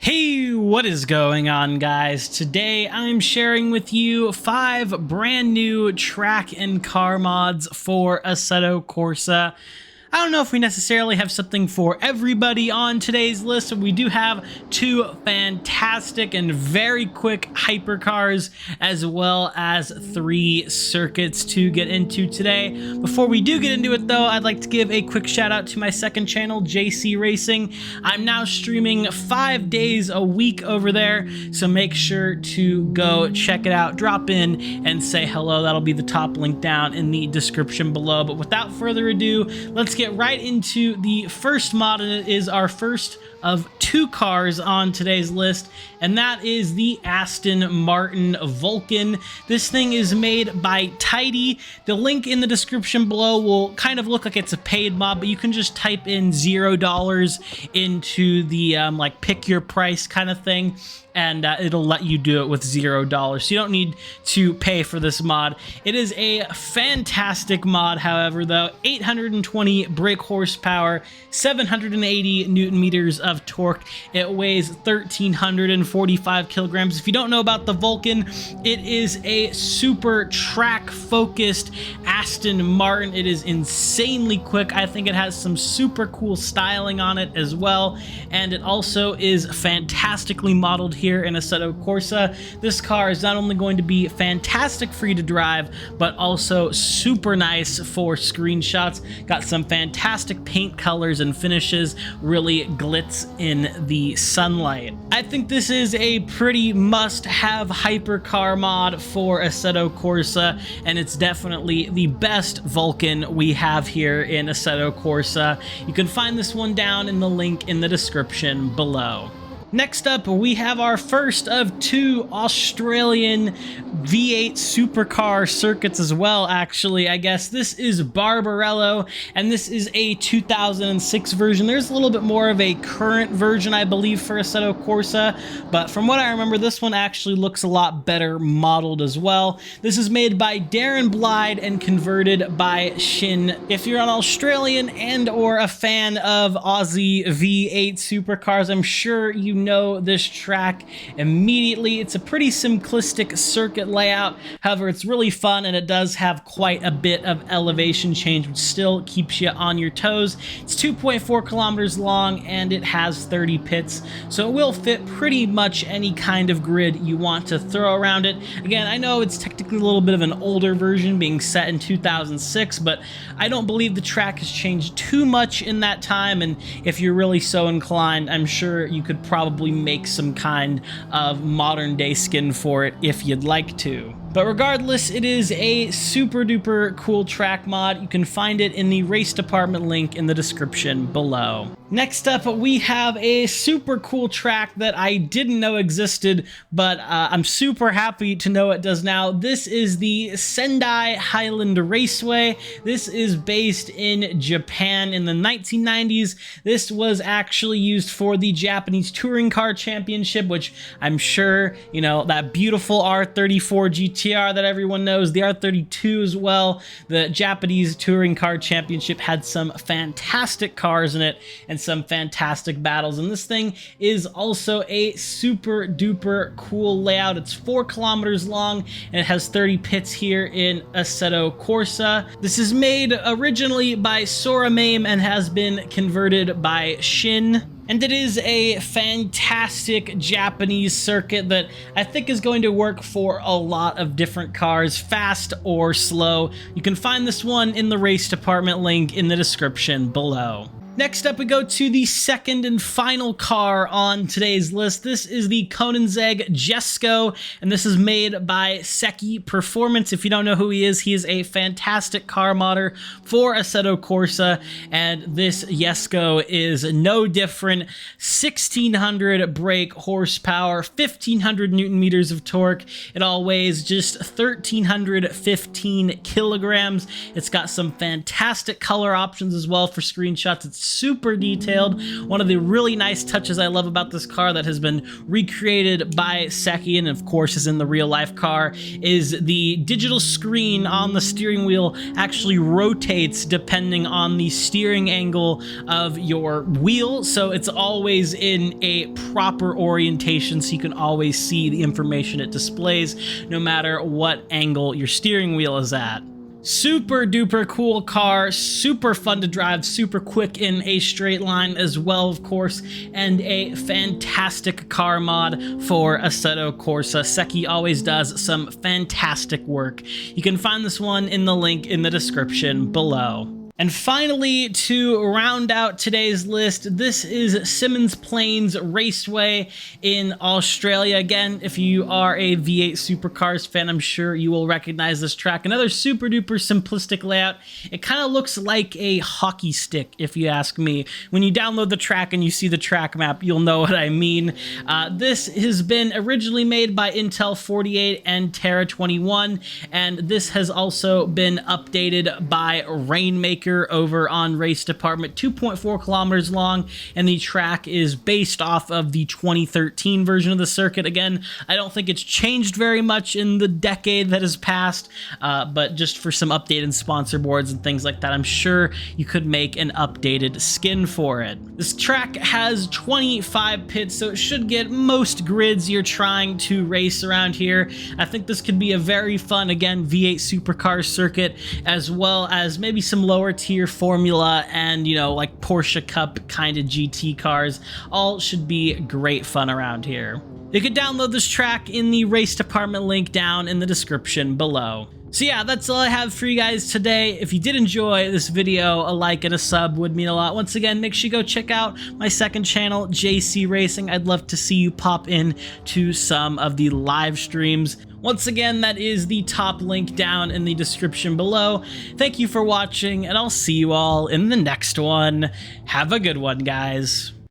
Hey, what is going on, guys? Today I'm sharing with you 5 brand new track and car mods for Assetto Corsa. I don't know if we necessarily have something for everybody on today's list, but we do have 2 fantastic and very quick hypercars, as well as 3 circuits to get into today. Before we do get into it though, I'd like to give a quick shout out to my second channel, JC Racing. I'm now streaming 5 days a week over there, so make sure to go check it out, drop in and say hello. That'll be the top link down in the description below. But without further ado, let's get right into the first mod, and it is our first of 2 cars on today's list, and that is the Aston Martin Vulcan. This thing is made by Tidy. The link in the description below will kind of look like it's a paid mod, but you can just type in $0 into the like pick your price kind of thing, and it'll let you do it with $0. So you don't need to pay for this mod. It is a fantastic mod, however, though. 820 brake horsepower, 780 Newton meters of torque. It weighs 1,345 kilograms. If you don't know about the Vulcan, it is a super track-focused Aston Martin. It is insanely quick. I think it has some super cool styling on it as well, and it also is fantastically modeled here in Assetto Corsa. This car is not only going to be fantastic for you to drive, but also super nice for screenshots. Got some fantastic paint colors and finishes, really glitz in the sunlight. I think this is a pretty must-have hypercar mod for Assetto Corsa, and it's definitely the best Vulcan we have here in Assetto Corsa. You can find this one down in the link in the description below. Next up, we have our first of 2 Australian V8 supercar circuits as well, actually. I guess this is Barbagallo, and this is a 2006 version. There's a little bit more of a current version, I believe, for Assetto Corsa, but from what I remember, this one actually looks a lot better modeled as well. This is made by Darren Blyde and converted by Shin. If you're an Australian and or a fan of Aussie V8 supercars, I'm sure you know this track immediately. It's a pretty simplistic circuit layout, however it's really fun, and it does have quite a bit of elevation change, which still keeps you on your toes. It's 2.4 kilometers long and it has 30 pits, so it will fit pretty much any kind of grid you want to throw around it. Again, I know it's technically a little bit of an older version, being set in 2006, but I don't believe the track has changed too much in that time, and if you're really so inclined, I'm sure you could probably make some kind of modern day skin for it if you'd like to. But regardless, it is a super duper cool track mod. You can find it in the race department link in the description below. Next up, we have a super cool track that I didn't know existed, but I'm super happy to know it does now. This is the Sendai Raceway. This is based in Japan in the 1990s. This was actually used for the Japanese Touring Car Championship, which I'm sure, you know, that beautiful R34 GTR that everyone knows, the R32 as well. The Japanese Touring Car Championship had some fantastic cars in it and some fantastic battles, and this thing is also a super duper cool layout. It's 4 kilometers long and it has 30 pits here in Assetto Corsa. This is made originally by Soramame and has been converted by Shin. And it is a fantastic Japanese circuit that I think is going to work for a lot of different cars, fast or slow. You can find this one in the race department link in the description below. Next up, we go to the second and final car on today's list. This is the Conans Egg Jesko, and this is made by Seki Performance. If you don't know who he is a fantastic car modder for Assetto Corsa, and this Jesko is no different. 1,600 brake horsepower, 1,500 Newton meters of torque. It all weighs just 1,315 kilograms. It's got some fantastic color options as well for screenshots. It's super detailed. One of the really nice touches I love about this car that has been recreated by Seki and of course is in the real life car is the digital screen on the steering wheel actually rotates depending on the steering angle of your wheel, so it's always in a proper orientation so you can always see the information it displays no matter what angle your steering wheel is at. Super duper cool car, super fun to drive, super quick in a straight line as well, of course, and a fantastic car mod for Assetto Corsa. Seki always does some fantastic work. You can find this one in the link in the description below. And finally, to round out today's list, this is Symmons Plains Raceway in Australia. Again, if you are a V8 Supercars fan, I'm sure you will recognize this track. Another super duper simplistic layout. It kind of looks like a hockey stick, if you ask me. When you download the track and you see the track map, you'll know what I mean. This has been originally made by Intel 48 and Terra 21, and this has also been updated by Rainmaker over on Race Department. 2.4 kilometers long, and the track is based off of the 2013 version of the circuit. Again, I don't think it's changed very much in the decade that has passed, but just for some updated sponsor boards and things like that, I'm sure you could make an updated skin for it. This track has 25 pits, so it should get most grids you're trying to race around here. I think this could be a very fun, again, V8 Supercar circuit, as well as maybe some lower tier Formula and, you know, like Porsche Cup kind of GT cars. All should be great fun around here. You can download this track in the Race Department link down in the description below. So yeah, that's all I have for you guys today. If you did enjoy this video, a like and a sub would mean a lot. Once again, make sure you go check out my second channel, JC Racing. I'd love to see you pop in to some of the live streams. Once again, that is the top link down in the description below. Thank you for watching, and I'll see you all in the next one. Have a good one, guys.